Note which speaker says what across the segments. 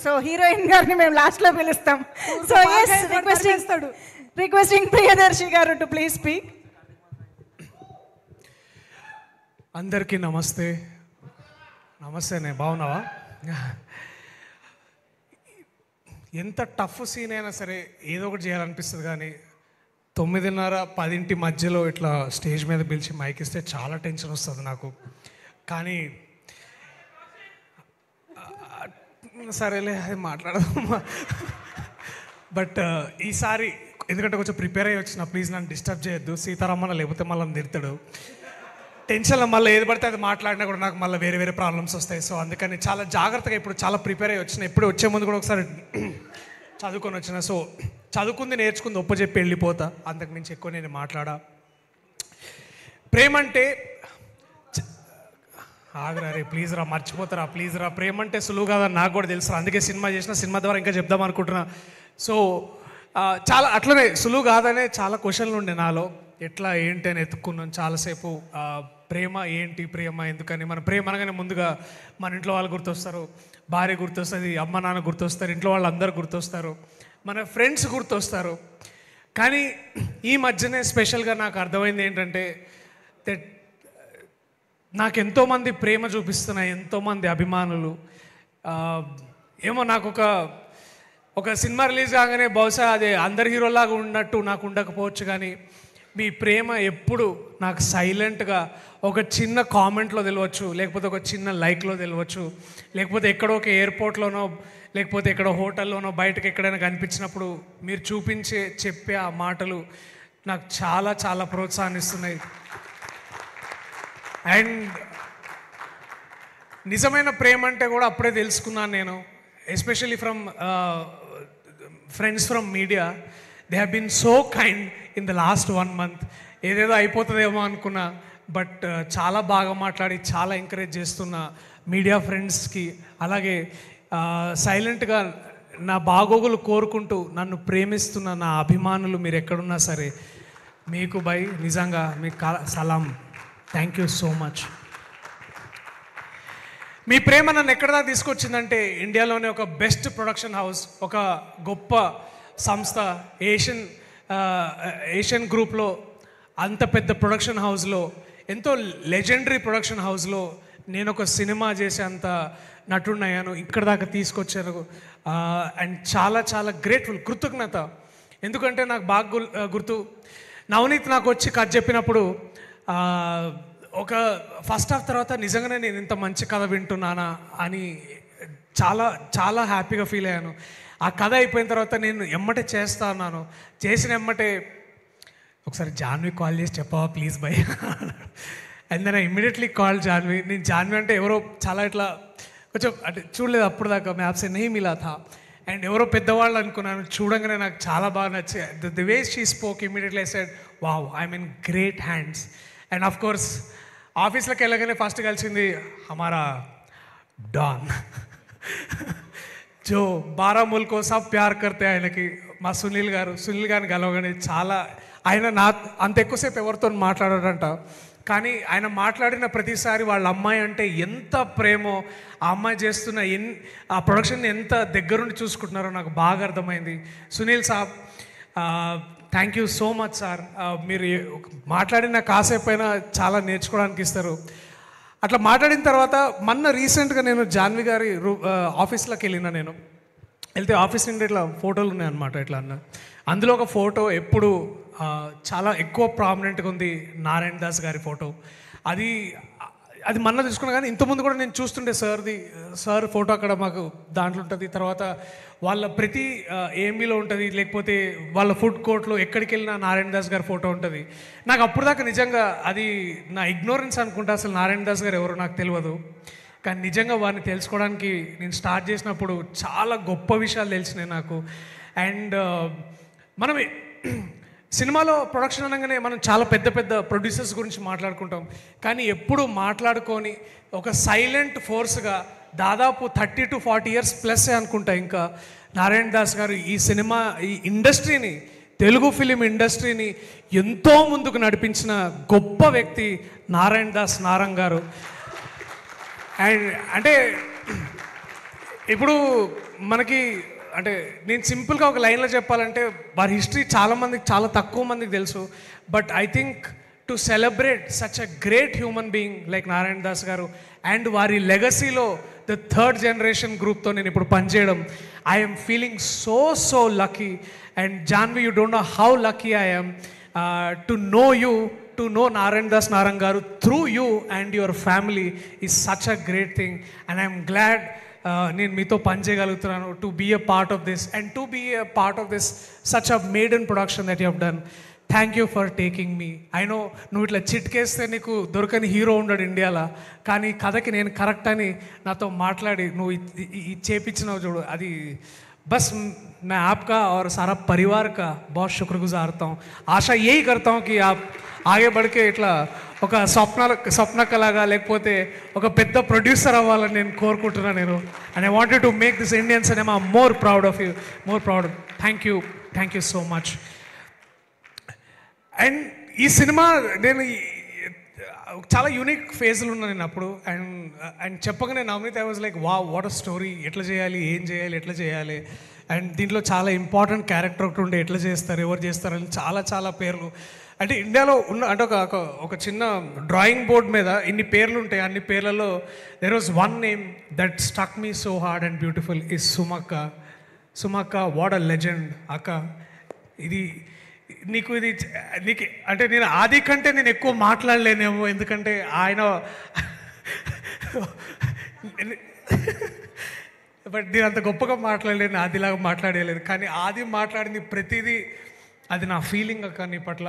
Speaker 1: So heroine గారిని మేము లాస్ట్లో పిలుస్తాం. సో ఎస్ రిక్వెస్టింగ్ ప్రియదర్శి గారు టు ప్లీజ్ స్పీక్.
Speaker 2: అందరికీ నమస్తే. నమస్తేనే, బాగున్నావా? ఎంత టఫ్ సీన్ అయినా సరే ఏదో ఒకటి చేయాలనిపిస్తుంది, కానీ 9:30, 10 మధ్యలో ఇట్లా స్టేజ్ మీద పిలిచి మైక్ ఇస్తే చాలా టెన్షన్ వస్తుంది నాకు. కానీ సరేలే, అది మాట్లాడదాం. బట్ ఈసారి ఎందుకంటే కొంచెం ప్రిపేర్ అయ్యి వచ్చిన, ప్లీజ్ నన్ను డిస్టర్బ్ చేయొద్దు. సీతారామన్న లేకపోతే మళ్ళీ తిడతాడు. టెన్షన్లో మళ్ళీ ఏది పడితే అది మాట్లాడినా కూడా నాకు మళ్ళీ వేరే వేరే ప్రాబ్లమ్స్ వస్తాయి. సో అందుకని చాలా జాగ్రత్తగా ఇప్పుడు చాలా ప్రిపేర్ అయ్యి వచ్చిన. ఎప్పుడు వచ్చే ముందు కూడా ఒకసారి చదువుకొని వచ్చిన. సో చదువుకుంది నేర్చుకుంది ఒప్పచెప్పి వెళ్ళిపోతా, అంతకు మించి ఎక్కువ నేను మాట్లాడా. ప్రేమ అంటే ఆగరా రే, ప్లీజ్ రా, మర్చిపోతారా ప్లీజ్ రా. ప్రేమ అంటే సులువు కాదని నాకు కూడా తెలుసు, అందుకే సినిమా చేసిన. సినిమా ద్వారా ఇంకా చెప్దాం అనుకుంటున్నా. సో చాలా అట్లనే సులువు కాదనే చాలా క్వశ్చన్లు ఉండే నాలో, ఎట్లా ఏంటి అని ఎత్తుక్కున్నాను చాలాసేపు. ప్రేమ ఏంటి, ప్రేమ ఎందుకని. మన ప్రేమ అనగానే ముందుగా మన ఇంట్లో వాళ్ళు గుర్తొస్తారు, భార్య గుర్తొస్తుంది, అమ్మ నాన్న గుర్తొస్తారు, ఇంట్లో వాళ్ళు అందరు గుర్తొస్తారు, మన ఫ్రెండ్స్ గుర్తొస్తారు. కానీ ఈ మధ్యనే స్పెషల్గా నాకు అర్థమైంది ఏంటంటే, నాకు ఎంతోమంది ప్రేమ చూపిస్తున్నాయి, ఎంతోమంది అభిమానులు. ఏమో నాకు ఒక సినిమా రిలీజ్ కాగానే బహుశా అది అందరి హీరోలాగా ఉన్నట్టు నాకు ఉండకపోవచ్చు, కానీ మీ ప్రేమ ఎప్పుడు నాకు సైలెంట్గా ఒక చిన్న కామెంట్లో తెలియవచ్చు, లేకపోతే ఒక చిన్న లైక్లో తెలియవచ్చు, లేకపోతే ఎక్కడో ఒక ఎయిర్పోర్ట్లోనో లేకపోతే ఎక్కడో హోటల్లోనో బయటకు ఎక్కడైనా కనిపించినప్పుడు మీరు చెప్పే ఆ మాటలు నాకు చాలా చాలా ప్రోత్సాహాన్ని ఇస్తున్నాయి. అండ్ నిజమైన ప్రేమ అంటే కూడా అప్పుడే తెలుసుకున్నాను నేను, especially from friends from media. They have been so kind in the last 1 month. ఏదేదో అయిపోతుందేమో అనుకున్నా, బట్ చాలా బాగా మాట్లాడి చాలా ఎంకరేజ్ చేస్తున్న మీడియా ఫ్రెండ్స్కి, అలాగే సైలెంట్గా నా బాగోగులు కోరుకుంటూ నన్ను ప్రేమిస్తున్న నా అభిమానులు మీరు ఎక్కడున్నా సరే, మీకు బై నిజంగా మీకు సలాం. Thank you so much. మీ ప్రేమ నన్ను ఎక్కడ దాకా తీసుకొచ్చిందంటే, ఇండియాలోనే ఒక బెస్ట్ ప్రొడక్షన్ హౌస్, ఒక గొప్ప సంస్థ, ఏషియన్ గ్రూప్లో అంత పెద్ద ప్రొడక్షన్ హౌస్లో, ఎంతో లెజెండరీ ప్రొడక్షన్ హౌస్లో నేను ఒక సినిమా చేసే అంత నటుడయ్యాను, ఇక్కడ దాకా తీసుకొచ్చాను. అండ్ చాలా చాలా గ్రేట్ఫుల్, కృతజ్ఞత. ఎందుకంటే నాకు బాగా గుర్తు, నవనీత్ నాకు వచ్చి కథ చెప్పినప్పుడు ఒక ఫస్ట్ హాఫ్ తర్వాత నిజంగానే నేను ఇంత మంచి కథ వింటున్నానా అని చాలా చాలా హ్యాపీగా ఫీల్ అయ్యాను. ఆ కథ అయిపోయిన తర్వాత నేను ఎమ్మటే చేస్తా అన్నాను. చేసిన ఎమ్మటే ఒకసారి జాన్వి కాల్ చేసి చెప్పవా please bye. And then I immediately call Janhvi. నేను జాన్వి అంటే ఎవరో చాలా ఇట్లా కొంచెం అంటే చూడలేదు అప్పుడు దాకా, మ్యాప్స్ నేమ్ ఇలా థా. అండ్ ఎవరో పెద్దవాళ్ళు అనుకున్నాను, చూడంగానే నాకు చాలా బాగా నచ్చాయి. The way she spoke, immediately I said wow, I'm in great hands. And of course ఆఫీస్లోకి వెళ్ళగానే ఫస్ట్ కలిసింది హమారా డాన్, జో 12 ముల్కో సబ్ ప్యార్ కర్తే. ఆయనకి మా సునీల్ గారిని కలవగానే చాలా, ఆయన అంత ఎక్కువసేపు ఎవరితో మాట్లాడాడంట, కానీ ఆయన మాట్లాడిన ప్రతిసారి వాళ్ళ అమ్మాయి అంటే ఎంత ప్రేమో, ఆ అమ్మాయి చేస్తున్న ఆ ప్రొడక్షన్ ఎంత దగ్గరుండి చూసుకుంటున్నారో నాకు బాగా అర్థమైంది. సునీల్ సాబ్, thank you so much sir. మీరు మాట్లాడిన కాసేపు అయినా చాలా నేర్చుకోవడానికి ఇస్తారు. అట్లా మాట్లాడిన తర్వాత మొన్న రీసెంట్గా నేను జాన్వి గారి ఆఫీస్లోకి వెళ్తే ఆఫీస్ నుండి ఇట్లా ఫోటోలు ఉన్నాయన్నమాట. ఇట్లా అందులో ఒక ఫోటో ఎప్పుడు చాలా ఎక్కువ ప్రామినెంట్గా ఉంది, నారాయణ దాస్ గారి ఫోటో. అది మొన్న తీసుకున్నా, కానీ ఇంతకుముందు కూడా నేను చూస్తుండే సార్ ఫోటో అక్కడ మాకు దాంట్లో ఉంటుంది. తర్వాత వాళ్ళ ప్రతి ఏఎంబీలో ఉంటుంది, లేకపోతే వాళ్ళ ఫుడ్ కోర్ట్లో ఎక్కడికి వెళ్ళినా నారాయణ దాస్ గారి ఫోటో ఉంటుంది. నాకు అప్పుడు దాకా నిజంగా అది నా ఇగ్నోరెన్స్ అనుకుంటా, అసలు నారాయణ దాస్ గారు ఎవరో నాకు తెలియదు. కానీ నిజంగా వారిని తెలుసుకోవడానికి నేను స్టార్ట్ చేసినప్పుడు చాలా గొప్ప విషయాలు తెలిసినాయి నాకు. అండ్ మనం సినిమాలో ప్రొడక్షన్ అనగానే మనం చాలా పెద్ద పెద్ద ప్రొడ్యూసర్స్ గురించి మాట్లాడుకుంటాం, కానీ ఎప్పుడు మాట్లాడుకొని ఒక సైలెంట్ ఫోర్స్గా దాదాపు 30 to 40 years ప్లస్ అనుకుంటా ఇంకా నారాయణ దాస్ గారు ఈ ఇండస్ట్రీని, తెలుగు ఫిలిం ఇండస్ట్రీని ఎంతో ముందుకు నడిపించిన గొప్ప వ్యక్తి నారాయణ దాస్ నారంగ్ గారు. అండ్ అంటే ఇప్పుడు మనకి అంటే నేను సింపుల్గా ఒక లైన్లో చెప్పాలంటే వారి హిస్టరీ చాలా తక్కువ మందికి తెలుసు. But I think to celebrate such a great human being like Narayana Das గారు అండ్ వారి లెగసీలో ద థర్డ్ జనరేషన్ గ్రూప్తో నేను ఇప్పుడు పనిచేయడం, I'm feeling so lucky. And Janhvi, you don't know how lucky I am to know you, to know Narayana Das Narang గారు through you and your family is such a great thing. And I'm glad నేను మీతో పనిచేయగలుగుతున్నాను, to be a part of this and to be a part of this such a maiden production that you have done. Thank you for taking me. I know నువ్వు ఇట్లా చిట్కేస్తే నీకు దొరకని hero ఉండడు ఇండియాలో, కానీ కథకి నేను కరెక్ట్ అని నాతో మాట్లాడి నువ్వు ఇది చేపించినావు చూడు, అది బస్ मैं आपका और सारा परिवार का बहुत शुक्रगुजार हूँ. आशा यही करता हूँ कि आप आगे बढ़ के ఇట్లా ఒక స్వప్నకలాగా లేకపోతే ఒక పెద్ద ప్రొడ్యూసర్ అవ్వాలని నేను కోరుకుంటున్నాను నేను. And I wanted to make this Indian cinema more proud of you, more proud. Thank you so much. And ఈ సినిమా నేను చాలా యూనిక్ ఫేజ్లో ఉన్నాను నేను అప్పుడు. అండ్ చెప్పగానే Navneet I was like what a story, ఎట్లా చేయాలి, ఏం చేయాలి, ఎట్లా చేయాలి. అండ్ దీంట్లో చాలా ఇంపార్టెంట్ క్యారెక్టర్ ఒకటి ఉండే, ఎట్లా చేస్తారు, ఎవరు చేస్తారు అని చాలా పేర్లు. అంటే ఇండియాలో ఉన్న అంటే ఒక చిన్న డ్రాయింగ్ బోర్డ్ మీద ఇన్ని పేర్లు ఉంటాయి, అన్ని పేర్లలో there was one name that stuck me so hard and beautiful is సుమక్క. వాట్ అ లెజెండ్ అక్క. ఇది నీకు అంటే నేను ఆది కంటే నేను ఎక్కువ మాట్లాడలేనేమో, ఎందుకంటే ఆయన బట్ నేను అంత గొప్పగా మాట్లాడలేను, ఆదిలాగా మాట్లాడలేదు. కానీ ఆది మాట్లాడింది ప్రతిదీ అది నా ఫీలింగ్ అక్క నీ పట్ల.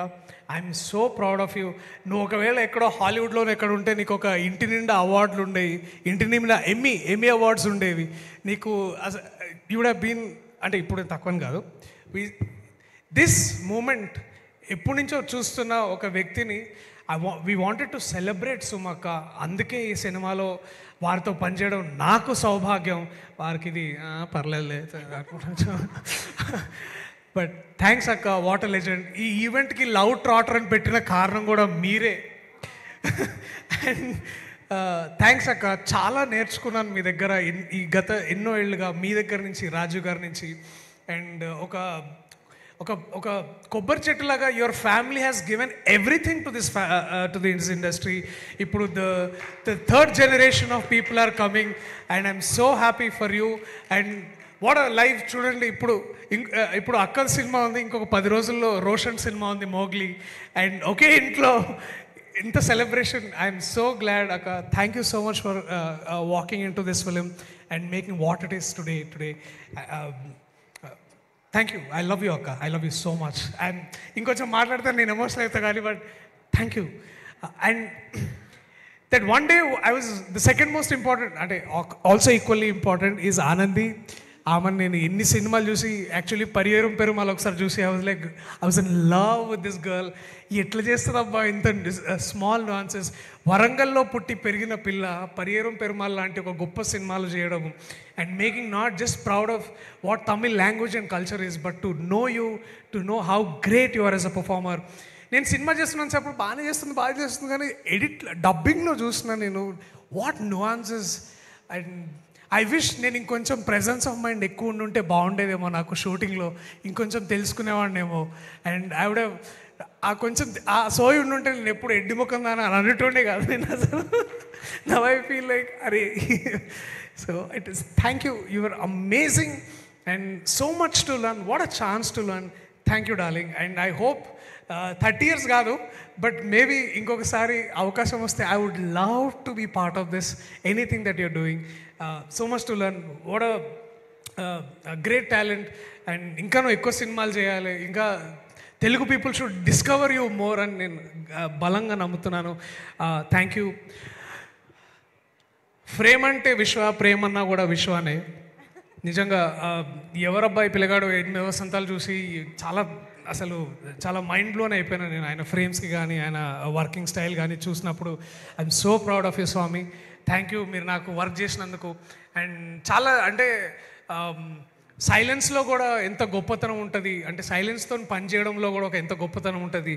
Speaker 2: I'm so proud of you. నువ్వు ఒకవేళ ఎక్కడో హాలీవుడ్లోనే ఎక్కడ ఉంటే నీకు ఒక ఇంటి నిండా అవార్డులు ఉండేవి, ఇంటి నిండా ఎమ్మీ అవార్డ్స్ ఉండేవి నీకు. యూ వుడ్ హ్యావ్ బీన్, అంటే ఇప్పుడు తక్కువని కాదు, దిస్ మూమెంట్ ఎప్పటి నుంచో చూస్తున్న ఒక వ్యక్తిని వీ వాంటెడ్ టు సెలబ్రేట్ సుమక్క. అందుకే ఈ సినిమాలో వారితో పనిచేయడం నాకు సౌభాగ్యం. వారికి ఇది పర్లేదు బట్ థ్యాంక్స్ అక్క, వాట్ ఎ లెజెండ్. ఈ ఈవెంట్కి లవ్ ట్రాటర్ అని పెట్టిన కారణం కూడా మీరే. అండ్ థ్యాంక్స్ అక్క, చాలా నేర్చుకున్నాను మీ దగ్గర ఈ గత ఎన్నో ఏళ్ళుగా, మీ దగ్గర నుంచి, రాజు గారి నుంచి. అండ్ ఒక కొబ్బరి చెట్టులాగా your family has given everything to this industry. ఇప్పుడు the third generation of people are coming and I'm so happy for you. And what life చూడండి, ఇప్పుడు అక్కల సినిమా ఉంది, ఇంకొక 10 రోజుల్లో రోషన్ సినిమా ఉంది, మోగ్లీ. అండ్ ఒకే ఇంట్లో ఇంత సెలబ్రేషన్. ఐఎమ్ సో గ్లాడ్ అక్క. Thank you so much for walking in to this film and making what it is today. Thank you. I love you అక్క, I love you so much. And ఇంకొంచెం మాట్లాడితే నేను emotional అవుతా కానీ, but thank you. And that one day I was the second most important, అంటే also equally important is Anandi. ఆమెను నేను ఎన్ని సినిమాలు చూసి, యాక్చువల్లీ పరియేరం పెరుమాల్ ఒకసారి చూసి I was in love with this girl. ఎట్లా చేస్తుందబ్బా ఇంత స్మాల్ nuances. వరంగల్లో పుట్టి పెరిగిన పిల్ల పరియేరం పెరుమాల్ లాంటి ఒక గొప్ప సినిమాలు చేయడం and making not just proud of what Tamil language and culture is, but to know you, to know how great you are as a performer. నేను సినిమా చేస్తున్నాను చెప్పప్పుడు బాగా చేస్తుంది కానీ డబ్బింగ్లో చూస్తున్నాను నేను what nuances. And I wish నేను ఇంకొంచెం ప్రెజెన్స్ ఆఫ్ మైండ్ ఎక్కువ ఉండుంటే బాగుండేదేమో, నాకు షూటింగ్లో ఇంకొంచెం తెలుసుకునేవాడినేమో. అండ్ ఐ వుడ్ కొంచెం ఆ సోయి ఉండుంటే నేను ఎప్పుడు ఎడ్డి ముఖం దాని అని అనేటోనే కాదు నేను అసలు. నవ్ ఐ ఫీల్ లైక్ అరే. So it is thank you, you are amazing and so much to learn. What a chance to learn. Thank you darling. And I hope 30 years కాదు, బట్ మేబీ ఇంకొకసారి అవకాశం వస్తే I would love to be part of this anything that you're doing. So much to learn. What a great talent. And ఇంకా నువ్వు ఎక్కువ సినిమాలు చేయాలి, ఇంకా Telugu people should discover you more అని నేను బలంగా నమ్ముతున్నాను. Thank you. ఫ్రేమ్ అంటే విశ్వ, ప్రేమన్నా కూడా విశ్వానే. నిజంగా ఎవరబ్బాయి పిల్లగాడు 8 వసంతాలు చూసి చాలా మైండ్ బ్లోన్ అయిపోయినా నేను ఆయన ఫ్రేమ్స్కి కానీ ఆయన వర్కింగ్ స్టైల్ కానీ చూసినప్పుడు. I'm so proud of you Swami. Thank you మీరు నాకు వర్క్ చేసినందుకు. అండ్ చాలా అంటే సైలెన్స్లో కూడా ఎంత గొప్పతనం ఉంటుంది, అంటే సైలెన్స్తో పనిచేయడంలో కూడా ఒక ఎంత గొప్పతనం ఉంటుంది.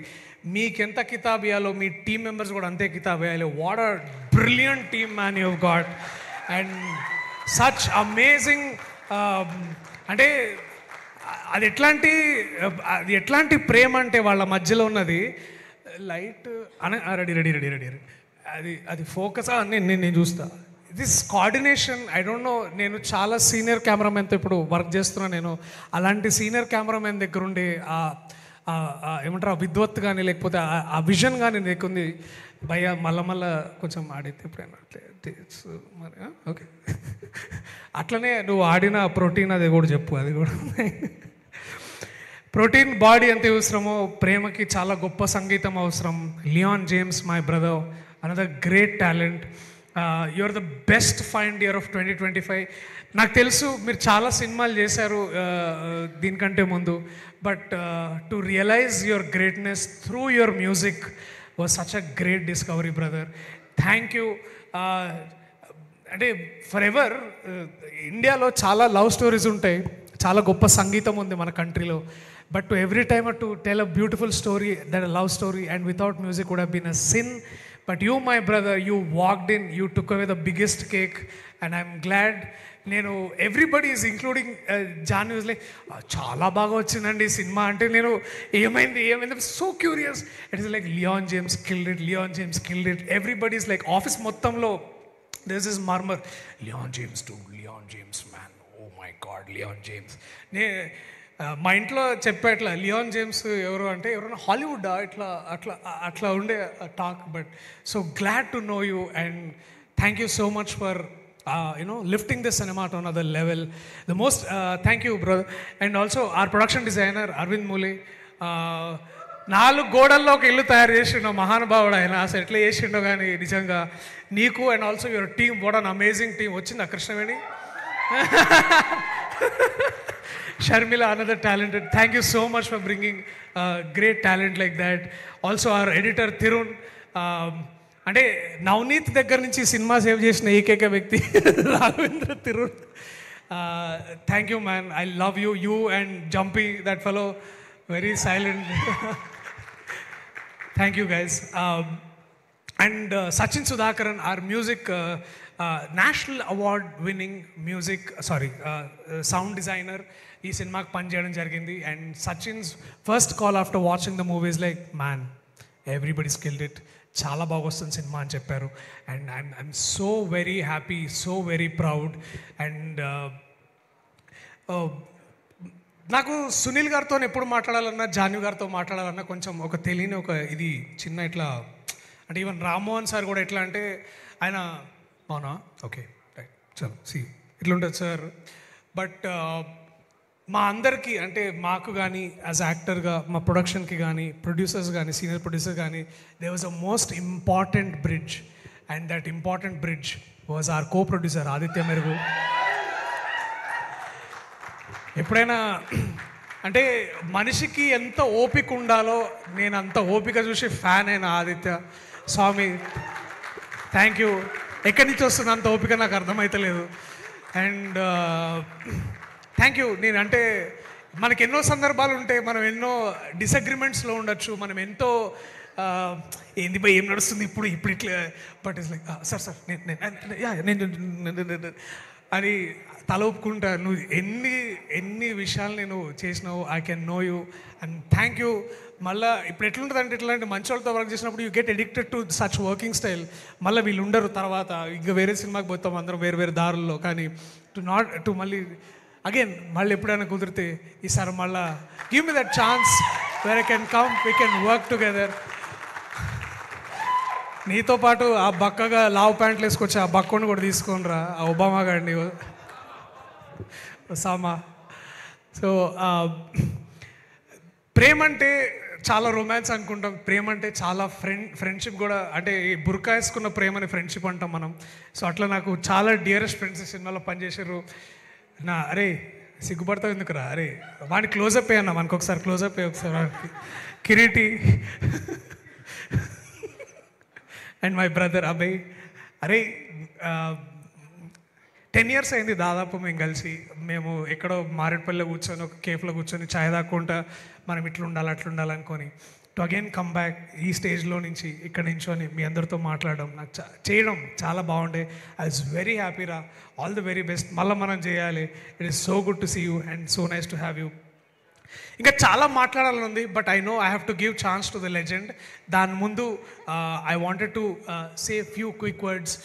Speaker 2: మీకెంత కితాబ్ ఇవ్వాలో మీ టీం మెంబర్స్ కూడా అంతే కితాబ్ ఇవ్వాలి. What a brilliant team man you got. And such amazing. అంటే అది ఎట్లాంటి ప్రేమ అంటే వాళ్ళ మధ్యలో ఉన్నది light ready ready ready ready అది ఫోకస్ నేను చూస్తా. This coordination I don't know. నేను చాలా సీనియర్ కెమెరామెన్తో ఇప్పుడు వర్క్ చేస్తున్నా. నేను అలాంటి సీనియర్ కెమెరామెన్ దగ్గర ఉండే ఏమంటారు ఆ విద్వత్ కానీ లేకపోతే ఆ విజన్ కానీ నీకుంది భయ్య. మళ్ళా కొంచెం ఆడితే ఎప్పుడైనా మరి ఓకే. అట్లనే నువ్వు ఆడిన ప్రోటీన్ అది కూడా చెప్పు. అది కూడా ప్రోటీన్ బాడీ ఎంత అవసరమో ప్రేమకి చాలా గొప్ప సంగీతం అవసరం. Leon James my brother, another great talent. You are the best find year of 2025. నాకు తెలుసు మీరు చాలా సినిమాలు చేశారు దీనికంటే ముందు, but to realise your greatness through your music was such a great discovery brother. Thank you. అంటే ఫర్ ఎవర్ ఇండియాలో చాలా లవ్ స్టోరీస్ ఉంటాయి, చాలా గొప్ప సంగీతం ఉంది మన కంట్రీలో, but to every time to tell a beautiful story that a love story and without music would have been a sin. But you my brother, you walked in, you took away the biggest cake and I'm glad. నేను everybody is including John use like చాలా బాగా వచ్చిందండి cinema అంటే నేను ఏమైంది so curious. It is like Leon James killed it, Leon James killed it. Everybody is like office మొత్తంలో this is murmur, Leon James to Leon James man, oh my god Leon James. మా ఇంట్లో చెప్పేట్లా Lyon James ఎవరు అంటే ఎవరైనా హాలీవుడ్డా ఇట్లా అట్లా అట్లా ఉండే talk. But so glad to know you and thank you so much for lifting the cinema to another level. The most thank you brother. And also our production designer Arvind Mule, 4 గోడల్లో ఒక ఇల్లు తయారు చేసిండో మహానుభావుడు ఆయన. అసలు ఎట్లా చేసిండో కానీ నిజంగా నీకు and also your team, what an amazing team. వచ్చిందా Krishnaveni? Sharmila, another talented. Thank you so much for bringing great talent like that. Also our editor Thirun, అంటే నవనీత్ దగ్గర నుంచి సినిమా సేవ్ చేసిన ఏకైక వ్యక్తి Raghavendra Thirun. Thank you man, I love you. You and జంపీ, that fellow very silent. Thank you guys. And Sachin Sudhakaran, our music national award winning music sound designer, ఈ సినిమాకి పనిచేయడం జరిగింది. And Sachin's first call after watching the movies like man everybody skilled it, చాలా బాగా వస్తుంది cinema అని చెప్పారు. And I'm so very happy, so very proud. And నాకు సునీల్ గారితో ఎప్పుడు మాట్లాడాలన్నా, జాన్వి గారితో మాట్లాడాలన్నా కొంచెం ఒక తెలియని ఒక ఇది చిన్న ఇట్లా, అంటే ఈవెన్ రామ్మోహన్ సార్ కూడా ఎట్లా అంటే ఆయన అవునా ఓకే రైట్ చలో సి ఇట్లా ఉంటుంది సార్. బట్ మా అందరికీ అంటే మాకు కానీ యాజ్ యాక్టర్గా మా ప్రొడక్షన్కి కానీ ప్రొడ్యూసర్స్ కానీ సీనియర్ ప్రొడ్యూసర్ కానీ they was a most important bridge. And that important bridge was our co producer Aditya Merugu. ఎప్పుడైనా అంటే మనిషికి ఎంత ఓపిక ఉండాలో నేను అంత ఓపిక చూసి ఫ్యాన్ అయిన ఆదిత్య స్వామి. Thank you. ఎక్కడి నుంచి వస్తుంది అంత ఓపిక నాకు అర్థమవుతలేదు. And thank you. నేను అంటే మనకి ఎన్నో సందర్భాలు ఉంటాయి, మనం ఎన్నో డిసగ్రిమెంట్స్లో ఉండొచ్చు, మనం ఎంతో ఏంది బై ఏం నడుస్తుంది ఇప్పుడు ఇట్లా, బట్ ఇట్స్ లైక్ సార్ నేను అని తల ఒప్పుకుంటా. నువ్వు ఎన్ని విషయాలు నేను చేసినావు, I can know you and thank you. మళ్ళీ ఇప్పుడు ఎట్లుంటుంది అంటే ఇట్లాంటి మంచి వాళ్ళతో వర్క్ చేసినప్పుడు you get addicted to such working style. మళ్ళీ వీళ్ళు ఉండరు, తర్వాత ఇంకా వేరే సినిమాకి పోతాం అందరం వేరు వేరే దారుల్లో. కానీ టు మళ్ళీ అగైన్ మళ్ళీ ఎప్పుడైనా కుదిరితే ఈసారి మళ్ళా give me that chance where I can come, we can work together. నీతో పాటు ఆ బక్కగా లావ్ ప్యాంట్లు వేసుకొచ్చి ఆ బక్కని కూడా తీసుకొని రా, ఆ ఒబామా గారిని సామా. సో ప్రేమ అంటే చాలా రొమాన్స్ అనుకుంటాం, ప్రేమ అంటే చాలా ఫ్రెండ్షిప్ కూడా, అంటే బుర్కా వేసుకున్న ప్రేమని ఫ్రెండ్షిప్ అంటాం మనం. సో అట్లా నాకు చాలా డియరెస్ట్ ఫ్రెండ్స్ సినిమాలో పనిచేసారు. అరే సిగ్గుపడతావు ఎందుకురా, అరే వాడిని క్లోజప్ అయ్యన్నా, మనకు ఒకసారి క్లోజప్ అయ్యి ఒకసారి వాడికి Kireeti and my brother Abhay. అరే 10 years అయింది దాదాపు మేము కలిసి. మేము ఎక్కడో మారేడుపల్లిలో కూర్చొని ఒక కేఫ్లో కూర్చొని ఛాయ్ తాక్కుంటా మనం ఇట్లా ఉండాలి అట్లా ఉండాలనుకొని టు అగైన్ కమ్ బ్యాక్ ఈ స్టేజ్లో నుంచి ఇక్కడ నించొని మీ అందరితో మాట్లాడడం నాకు చేయడం చాలా బాగుండే. ఐ వాజ్ వెరీ హ్యాపీరా. All the very best. మళ్ళీ మనం చేయాలి. It is so good to see you and so nice to have you. ఇంకా చాలా మాట్లాడాలని ఉంది, but I know I have to give chance to the legend. దాని ముందు I wanted to say few quick words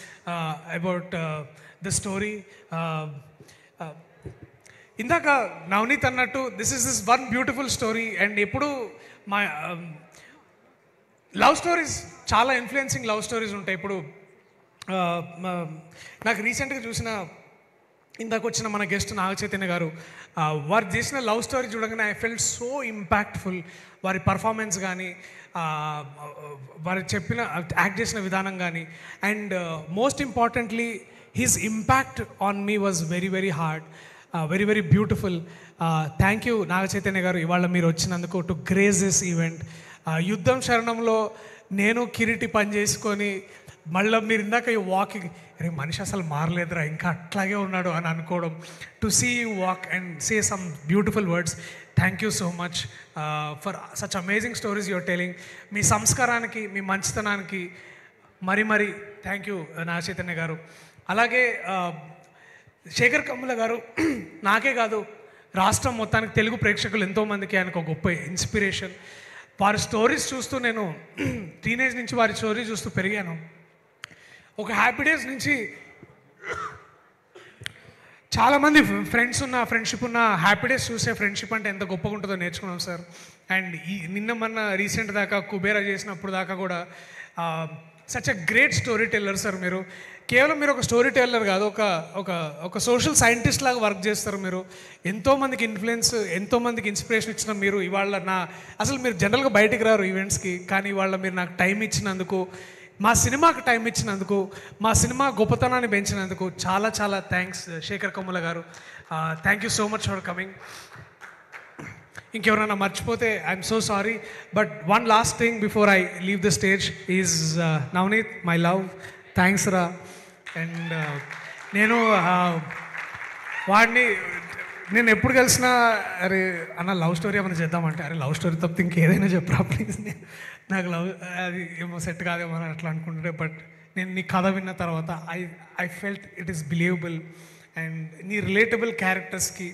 Speaker 2: about the story. ఇందాక నవనీత్ అన్నట్టు this one beautiful story. And ఎప్పుడు మా లవ్ స్టోరీస్ చాలా ఇన్ఫ్లుయెన్సింగ్ లవ్ స్టోరీస్ ఉంటాయి. ఇప్పుడు నాకు రీసెంట్గా చూసిన ఇందాక వచ్చిన మన గెస్ట్ నాగ చైతన్య గారు, వారు చేసిన లవ్ స్టోరీ చూడగానే ఐ ఫెల్ట్ సో ఇంపాక్ట్ఫుల్. వారి పర్ఫార్మెన్స్ కానీ, వారు చెప్పిన యాక్ట్ చేసిన విధానం కానీ, and most importantly his impact on me was very very hard, very very beautiful. Thank you Naga Chaitanya గారు ఇవాళ మీరు వచ్చినందుకు టు గ్రేస్ దిస్ ఈవెంట్. యుద్ధం శరణంలో నేను కిరీటి పని చేసుకొని మళ్ళీ మీరు ఇందాక ఈ వాకింగ్, అరే మనిషి అసలు మారలేదురా, ఇంకా అట్లాగే ఉన్నాడు అని అనుకోవడం, to see you walk and say some beautiful words. Thank you so much for such amazing stories your telling. మీ సంస్కారానికి, మీ మంచితనానికి మరి మరి థ్యాంక్ యూ నాగ చైతన్య గారు. అలాగే శేఖర్ కమ్ముల గారు నాకే కాదు, రాష్ట్రం మొత్తానికి తెలుగు ప్రేక్షకులు ఎంతోమందికి ఆయనకు ఒక గొప్ప ఇన్స్పిరేషన్. వారి స్టోరీస్ చూస్తూ నేను టీనేజ్ నుంచి వారి స్టోరీస్ చూస్తూ పెరిగాను. ఒక హ్యాపీ డేస్ నుంచి చాలామంది ఫ్రెండ్స్ ఉన్న, ఫ్రెండ్షిప్ ఉన్న, హ్యాపీ డేస్ చూసే ఫ్రెండ్షిప్ అంటే ఎంత గొప్పగా ఉంటుందో నేర్చుకున్నాం సార్. అండ్ నిన్న మొన్న రీసెంట్ దాకా కుబేరా చేసినప్పుడు దాకా కూడా such a great story teller sir. మీరు కేవలం మీరు ఒక స్టోరీ టెల్లర్ కాదు, ఒక సోషల్ సైంటిస్ట్ లాగా వర్క్ చేస్తారు మీరు. ఎంతోమందికి ఇన్ఫ్లుయెన్స్, ఎంతోమందికి ఇన్స్పిరేషన్ ఇచ్చిన మీరు ఇవాళ అసలు మీరు జనరల్గా బయటికి రారు ఈవెంట్స్కి, కానీ ఇవాళ మీరు నాకు టైం ఇచ్చినందుకు, మా సినిమాకి టైం ఇచ్చినందుకు, మా సినిమా గొప్పతనాన్ని పెంచినందుకు చాలా చాలా thanks Sekhar Kammula garu. Thank you so much for coming. ఇంకెవరైనా మర్చిపోతే I'm so sorry. But one last thing before I leave the stage is Navneet, my love, thanks రా. అండ్ నేను నేను ఎప్పుడు కలిసినా అరే అన్న లవ్ స్టోరీ ఏమైనా చేద్దామంటే, అరే లవ్ స్టోరీ తప్పితే ఇంకేదైనా చెప్పరా ప్లీజ్, నాకు లవ్ అది ఏమో సెట్ కాదేమో అని అట్లా అనుకుంటుంటే, బట్ నేను నీ కథ విన్న తర్వాత I felt it is believable. And నీ రిలేటబుల్ క్యారెక్టర్స్కి,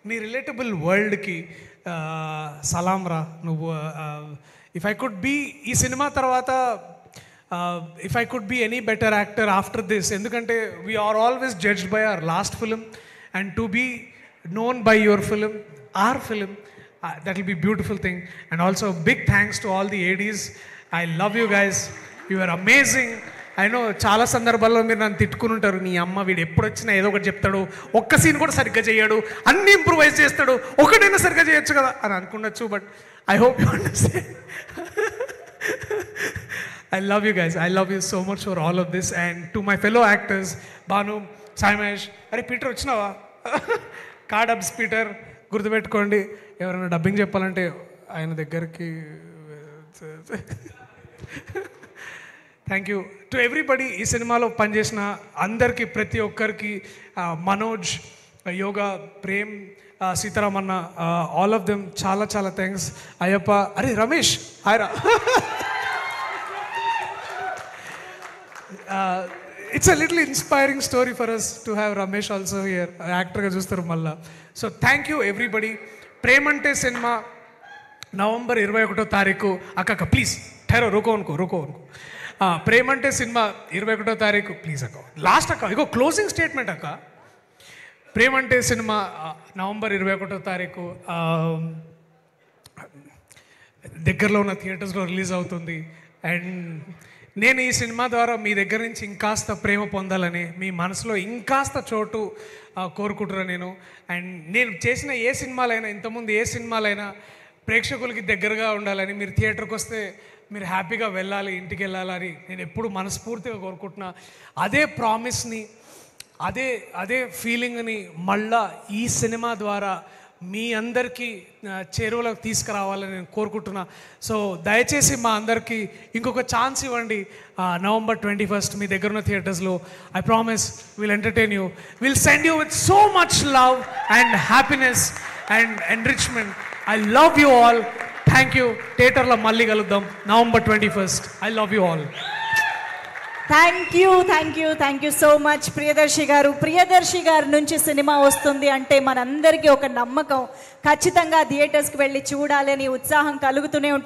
Speaker 2: నీ రిలేటబుల్ వరల్డ్కి సలాం రా. నువ్వు ఇఫ్ ఐ కుడ్ బీ ఈ సినిమా తర్వాత, if I could be any better actor after this, ఎందుకంటే we are always judged by our last film, and to be known by your film, our film, that will be beautiful thing. And also big thanks to all the ADs. I love you guys, you are amazing. I know చాలా సందర్భాల్లో మీరు నన్ను తిట్టుకుని ఉంటారు, నీ అమ్మ వీడు ఎప్పుడు వచ్చినా ఏదో ఒకటి చెప్తాడు, ఒక్క సీన్ కూడా సరిగ్గా చేయడు, అన్ని ఇంప్రూవైజ్ చేస్తాడు, ఒకటైనా సరిగ్గా చేయొచ్చు కదా అని అనుకున్నచ్చు. But I hope you understand. I love you guys, I love you so much for all of this. And to my fellow actors, Banu, Saimesh, అరే పీటర్ వచ్చినావా, కాడబ్స్ పీటర్, గుర్తుపెట్టుకోండి. ఎవరైనా డబ్బింగ్ చెప్పాలంటే ఆయన దగ్గరికి. Thank you to everybody. ఈ సినిమాలో పనిచేసిన అందరికీ, ప్రతి ఒక్కరికి, మనోజ్, యోగా, ప్రేమ్, సీతారామన్న, ఆల్ ఆఫ్ దెమ్ చాలా చాలా థ్యాంక్స్. అయ్యప్ప, అరే Ramesh హాయ్రా. It's a little inspiring story for us to have Ramesh also here. Actor ga chustaru malla. So thank you everybody. Premante cinema November 21వ తారీఖు. అక్క please ఠెరో ruko unko. Premante cinema 21వ తారీఖు please అక్క. Last అక్క ఇగో closing statement అక్క. Premante cinema November 21వ తారీఖు దగ్గరలో ఉన్న థియేటర్స్లో రిలీజ్ అవుతుంది. అండ్ నేను ఈ సినిమా ద్వారా మీ దగ్గర నుంచి ఇంకాస్త ప్రేమ పొందాలని, మీ మనసులో ఇంకాస్త చోటు కోరుకుంటున్నాను నేను. అండ్ నేను చేసిన ఏ సినిమాలైనా, ఇంతకుముందు ఏ సినిమాలైనా ప్రేక్షకులకి దగ్గరగా ఉండాలని, మీరు థియేటర్కి వస్తే మీరు హ్యాపీగా వెళ్ళాలి, ఇంటికి వెళ్ళాలని నేను ఎప్పుడు మనస్ఫూర్తిగా కోరుకుంటున్నా. అదే ప్రామిస్ని, అదే ఫీలింగ్ని మళ్ళా ఈ సినిమా ద్వారా మీ అందరికీ చేరువలోకి తీసుకురావాలని నేను కోరుకుంటున్నా. సో దయచేసి మా అందరికీ ఇంకొక ఛాన్స్ ఇవ్వండి. November 21st మీ దగ్గర ఉన్న థియేటర్స్లో. I promise will entertain you, will send you with so much love and happiness and enrichment. I love you all. Thank you. థియేటర్లో మళ్ళీ కలుద్దాం November 21st. I love you all.
Speaker 1: Thank you so much Priyadarshi గారి నుంచి cinema వస్తుంది అంటే మనందరికీ ఒక నమ్మకం, ఖచ్చితంగా థియేటర్స్కి వెళ్ళి చూడాలని ఉత్సాహం కలుగుతూనే ఉంటుంది.